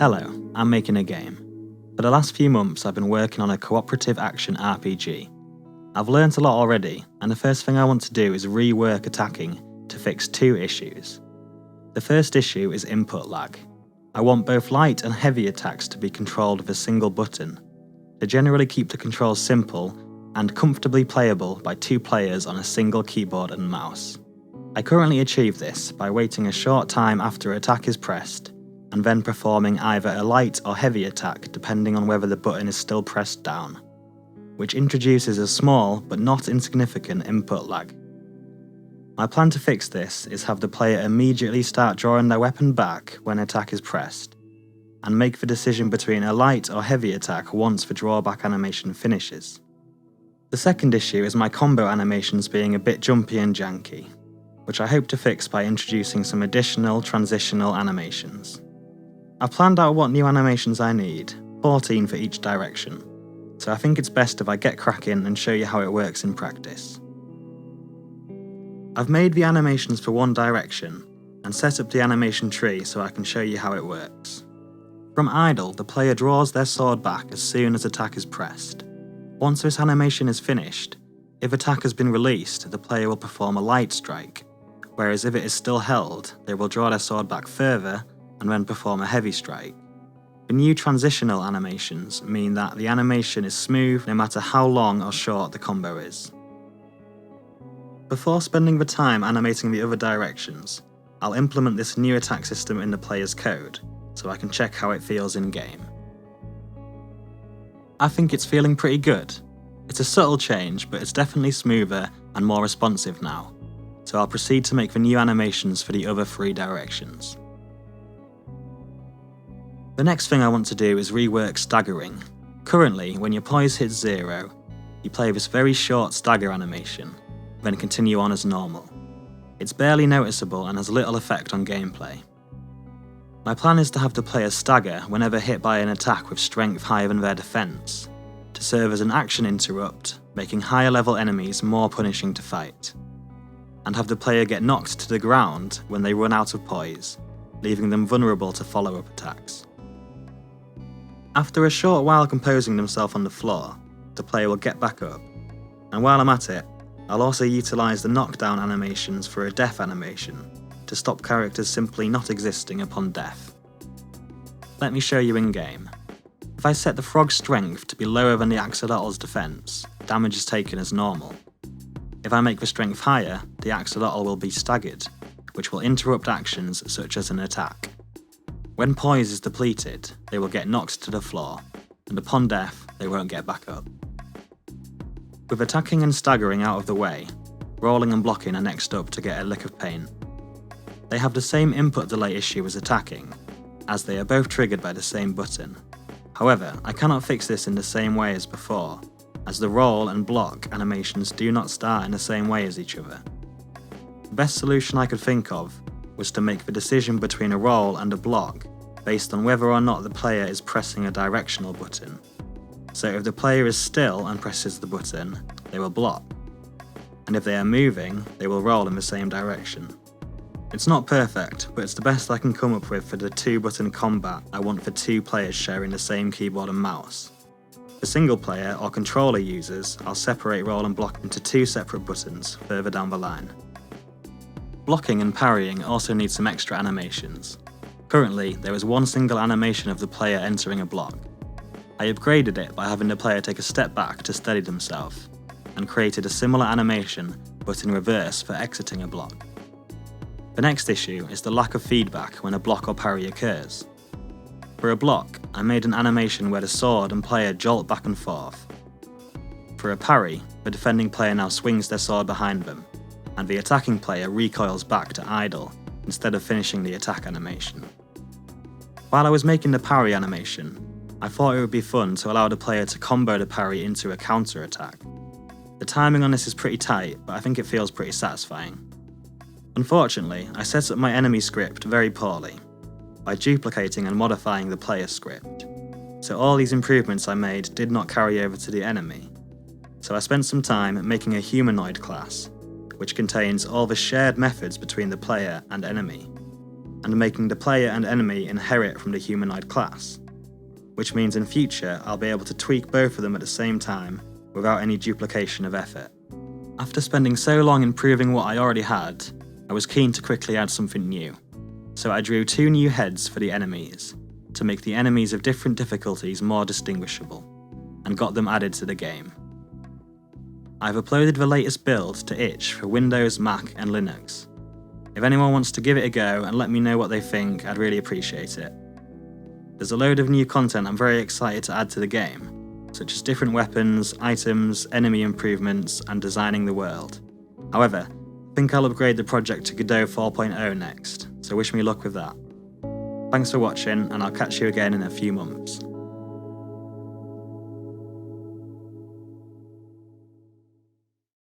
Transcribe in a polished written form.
Hello, I'm making a game. For the last few months I've been working on a cooperative action RPG. I've learnt a lot already, and the first thing I want to do is rework attacking to fix two issues. The first issue is input lag. I want both light and heavy attacks to be controlled with a single button, to generally keep the controls simple and comfortably playable by two players on a single keyboard and mouse. I currently achieve this by waiting a short time after attack is pressed, and then performing either a light or heavy attack depending on whether the button is still pressed down, which introduces a small but not insignificant input lag. My plan to fix this is have the player immediately start drawing their weapon back when attack is pressed, and make the decision between a light or heavy attack once the drawback animation finishes. The second issue is my combo animations being a bit jumpy and janky, which I hope to fix by introducing some additional transitional animations. I've planned out what new animations I need, 14 for each direction, so I think it's best if I get cracking and show you how it works in practice. I've made the animations for one direction, and set up the animation tree so I can show you how it works. From idle, the player draws their sword back as soon as attack is pressed. Once this animation is finished, if attack has been released, the player will perform a light strike, whereas if it is still held, they will draw their sword back further and then perform a heavy strike. The new transitional animations mean that the animation is smooth no matter how long or short the combo is. Before spending the time animating the other directions, I'll implement this new attack system in the player's code, so I can check how it feels in-game. I think it's feeling pretty good. It's a subtle change, but it's definitely smoother and more responsive now, so I'll proceed to make the new animations for the other three directions. The next thing I want to do is rework staggering. Currently, when your poise hits 0, you play this very short stagger animation, then continue on as normal. It's barely noticeable and has little effect on gameplay. My plan is to have the player stagger whenever hit by an attack with strength higher than their defense, to serve as an action interrupt, making higher level enemies more punishing to fight, and have the player get knocked to the ground when they run out of poise, leaving them vulnerable to follow-up attacks. After a short while composing themselves on the floor, the player will get back up, and while I'm at it, I'll also utilise the knockdown animations for a death animation, to stop characters simply not existing upon death. Let me show you in-game. If I set the frog's strength to be lower than the axolotl's defense, damage is taken as normal. If I make the strength higher, the axolotl will be staggered, which will interrupt actions such as an attack. When poise is depleted, they will get knocked to the floor, and upon death, they won't get back up. With attacking and staggering out of the way, rolling and blocking are next up to get a lick of paint. They have the same input delay issue as attacking, as they are both triggered by the same button. However, I cannot fix this in the same way as before, as the roll and block animations do not start in the same way as each other. The best solution I could think of was to make the decision between a roll and a block based on whether or not the player is pressing a directional button. So if the player is still and presses the button, they will block, and if they are moving, they will roll in the same direction. It's not perfect, but it's the best I can come up with for the two-button combat I want for two players sharing the same keyboard and mouse. For single player or controller users, I'll separate roll and block into two separate buttons further down the line. Blocking and parrying also need some extra animations. Currently, there is one single animation of the player entering a block. I upgraded it by having the player take a step back to steady themselves, and created a similar animation but in reverse for exiting a block. The next issue is the lack of feedback when a block or parry occurs. For a block, I made an animation where the sword and player jolt back and forth. For a parry, the defending player now swings their sword behind them, and the attacking player recoils back to idle instead of finishing the attack animation. While I was making the parry animation, I thought it would be fun to allow the player to combo the parry into a counter attack. The timing on this is pretty tight, but I think it feels pretty satisfying. Unfortunately, I set up my enemy script very poorly, by duplicating and modifying the player script, so all these improvements I made did not carry over to the enemy. So I spent some time making a humanoid class, which contains all the shared methods between the player and enemy. and making the player and enemy inherit from the humanoid class, which means in future I'll be able to tweak both of them at the same time without any duplication of effort. After spending so long improving what I already had, I was keen to quickly add something new, so I drew 2 new heads for the enemies, to make the enemies of different difficulties more distinguishable, and got them added to the game. I've uploaded the latest build to itch for Windows, Mac and Linux. If anyone wants to give it a go and let me know what they think, I'd really appreciate it. There's a load of new content I'm very excited to add to the game, such as different weapons, items, enemy improvements, and designing the world. However, I think I'll upgrade the project to Godot 4.0 next, so wish me luck with that. Thanks for watching, and I'll catch you again in a few months.